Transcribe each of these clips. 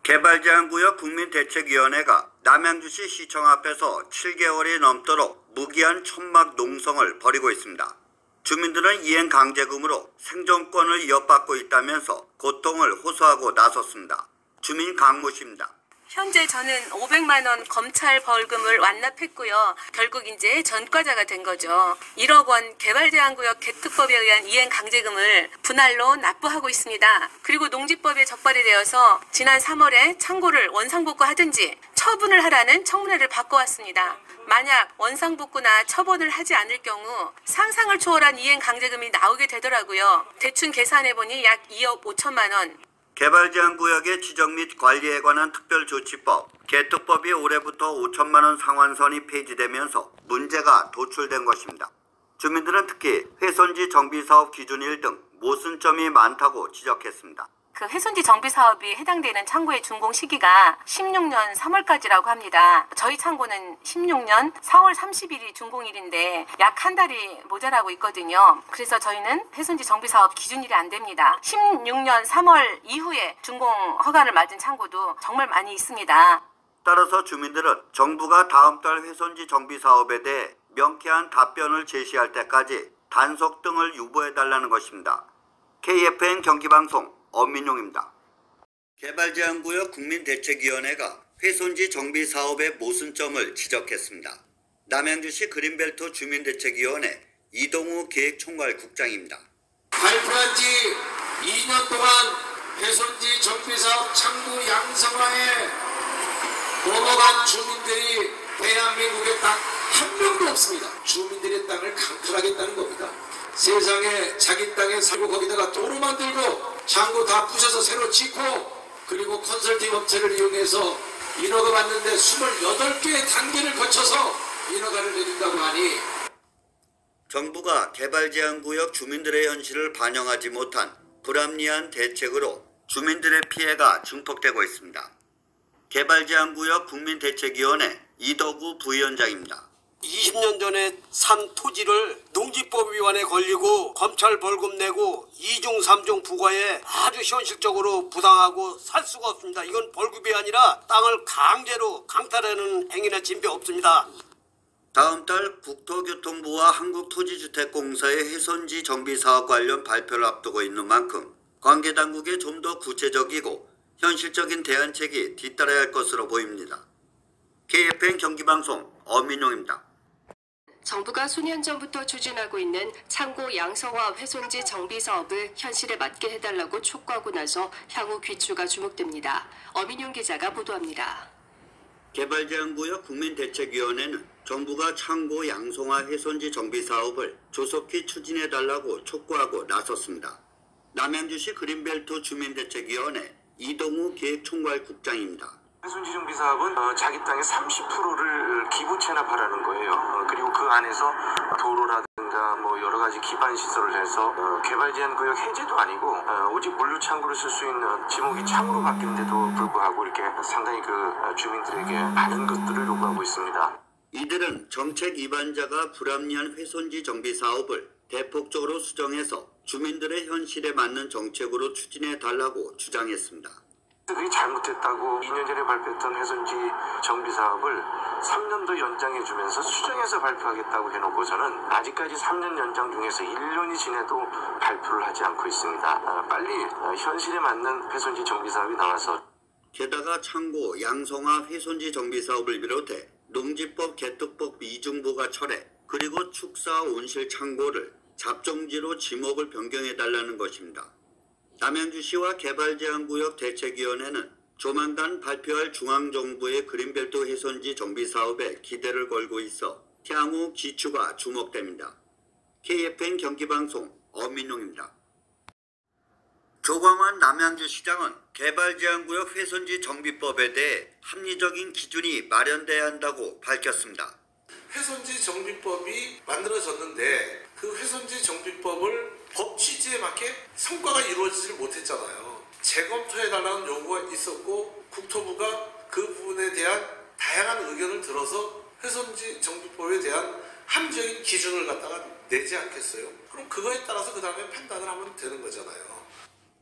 개발제한구역 국민대책위원회가 남양주시 시청 앞에서 7개월이 넘도록 무기한 천막 농성을 벌이고 있습니다. 주민들은 이행 강제금으로 생존권을 이어받고 있다면서 고통을 호소하고 나섰습니다. 주민 강모 씨입니다. 현재 저는 500만 원 검찰 벌금을 완납했고요. 결국 이제 전과자가 된 거죠. 1억 원 개발제한구역 개특법에 의한 이행 강제금을 분할로 납부하고 있습니다. 그리고 농지법에 적발이 되어서 지난 3월에 창고를 원상복구하든지 처분을 하라는 청문회를 바꿔왔습니다. 만약 원상복구나 처분을 하지 않을 경우 상상을 초월한 이행 강제금이 나오게 되더라고요. 대충 계산해보니 약 2억 5천만 원. 개발제한구역의 지정 및 관리에 관한 특별조치법, 개특법이 올해부터 5천만 원 상한선이 폐지되면서 문제가 도출된 것입니다. 주민들은 특히 훼손지 정비사업 기준 1등 모순점이 많다고 지적했습니다. 그 훼손지 정비 사업이 해당되는 창고의 준공 시기가 16년 3월까지라고 합니다. 저희 창고는 16년 4월 30일이 준공일인데 약 한 달이 모자라고 있거든요. 그래서 저희는 훼손지 정비 사업 기준일이 안 됩니다. 16년 3월 이후에 준공 허가를 맞은 창고도 정말 많이 있습니다. 따라서 주민들은 정부가 다음 달 훼손지 정비 사업에 대해 명쾌한 답변을 제시할 때까지 단속 등을 유보해달라는 것입니다. KFN 경기방송 엄민용입니다. 개발제한구역 국민대책위원회가 훼손지 정비 사업의 모순점을 지적했습니다. 남양주시 그린벨트 주민대책위원회 이동우 기획총괄국장입니다. 발표한 지 2년 동안 훼손지 정비 사업 창구 양성화에 넘어간 주민들이 대한민국에 딱 한 명도 없습니다. 주민들의 땅을 강탈하겠다는 겁니다. 세상에 자기 땅에 살고 거기다가 도로 만들고 창고 다 부셔서 새로 짓고 그리고 컨설팅 업체를 이용해서 인허가 받는데 28개의 단계를 거쳐서 인허가를 내린다고 하니 정부가 개발제한구역 주민들의 현실을 반영하지 못한 불합리한 대책으로 주민들의 피해가 증폭되고 있습니다. 개발제한구역 국민대책위원회 이덕우 부위원장입니다. 20년 전에 산 토지를 농지법 위반에 걸리고 검찰 벌금 내고 2중 3중 부과에 아주 현실적으로 부당하고 살 수가 없습니다. 이건 벌금이 아니라 땅을 강제로 강탈하는 행위나 진배 없습니다. 다음 달 국토교통부와 한국토지주택공사의 훼손지 정비사업 관련 발표를 앞두고 있는 만큼 관계당국에 좀 더 구체적이고 현실적인 대안책이 뒤따라야 할 것으로 보입니다. KFN 경기방송 엄민용입니다. 정부가 수년 전부터 추진하고 있는 창고 양성화 훼손지 정비 사업을 현실에 맞게 해달라고 촉구하고 나서 향후 귀추가 주목됩니다. 엄인용 기자가 보도합니다. 개발제한구역 국민대책위원회는 정부가 창고 양성화 훼손지 정비 사업을 조속히 추진해달라고 촉구하고 나섰습니다. 남양주시 그린벨트 주민대책위원회 이동우 기획총괄국장입니다. 훼손지 정비 사업은 자기 땅의 30%를 기부 체납하라는 거예요. 그리고 그 안에서 도로라든가 뭐 여러 가지 기반 시설을 해서 개발 제한 구역 해제도 아니고 오직 물류 창구를 쓸 수 있는 지목이 창으로 바뀐데도 불구하고 이렇게 상당히 그 주민들에게 많은 것들을 요구하고 있습니다. 이들은 정책 위반자가 불합리한 훼손지 정비 사업을 대폭적으로 수정해서 주민들의 현실에 맞는 정책으로 추진해 달라고 주장했습니다. 그게 잘못했다고 2년 전에 발표했던 훼손지 정비 사업을 3년 더 연장해주면서 수정해서 발표하겠다고 해놓고서는 아직까지 3년 연장 중에서 1년이 지내도 발표를 하지 않고 있습니다. 빨리 현실에 맞는 훼손지 정비 사업이 나와서 게다가 창고 양성화 훼손지 정비 사업을 비롯해 농지법 개특법 이중부가 철회 그리고 축사 온실 창고를 잡종지로 지목을 변경해달라는 것입니다. 남양주시와 개발제한구역 대책위원회는 조만간 발표할 중앙정부의 그린벨트 훼손지 정비 사업에 기대를 걸고 있어 향후 기추가 주목됩니다. KFN 경기방송 엄민용입니다. 조광환 남양주시장은 개발제한구역 훼손지 정비법에 대해 합리적인 기준이 마련돼야 한다고 밝혔습니다. 훼손지 정비법이 만들어졌는데 그 훼손지 정비법을 법 취지에 맞게 성과가 이루어지지 못했잖아요. 재검토해달라는 요구가 있었고 국토부가 그 부분에 대한 다양한 의견을 들어서 훼손지 정비법에 대한 합리적인 기준을 갖다가 내지 않겠어요? 그럼 그거에 따라서 그 다음에 판단을 하면 되는 거잖아요.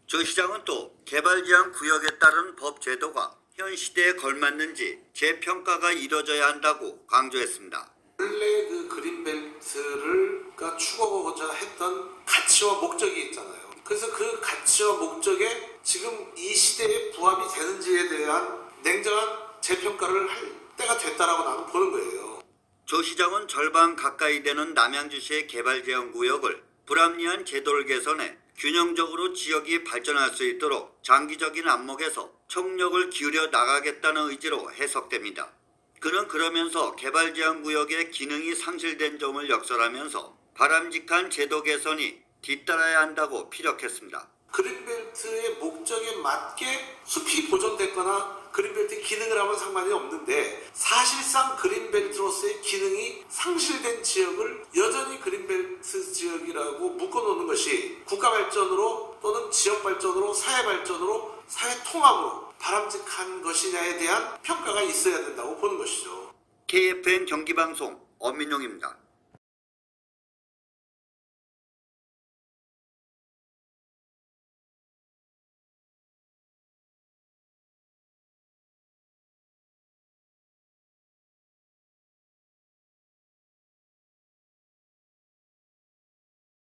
조 시장은 또 개발제한 구역에 따른 법 제도가 현 시대에 걸맞는지 재평가가 이뤄져야 한다고 강조했습니다. 원래 그 그린벨트를 추구하고자 했던 가치와 목적이 있잖아요. 그래서 그 가치와 목적에 지금 이 시대에 부합이 되는지에 대한 냉정한 재평가를 할 때가 됐다라고 나는 보는 거예요. 조 시장은 절반 가까이 되는 남양주시의 개발 제한 구역을 불합리한 제도를 개선해 균형적으로 지역이 발전할 수 있도록 장기적인 안목에서 총력을 기울여 나가겠다는 의지로 해석됩니다. 그는 그러면서 개발 제한 구역의 기능이 상실된 점을 역설하면서 바람직한 제도 개선이 뒤따라야 한다고 피력했습니다. 그린벨트의 목적에 맞게 숲이 보존됐거나 그린벨트의 기능을 하면 상관이 없는데 사실상 그린벨트로서의 기능이 상실된 지역을 여전히 그린벨트 지역이라고 묶어놓는 것이 국가 발전으로 또는 지역 발전으로 사회 발전으로 사회 통합으로 바람직한 것이냐에 대한 평가가 있어야 된다고 보는 것이죠. KFN 경기방송 엄민용입니다.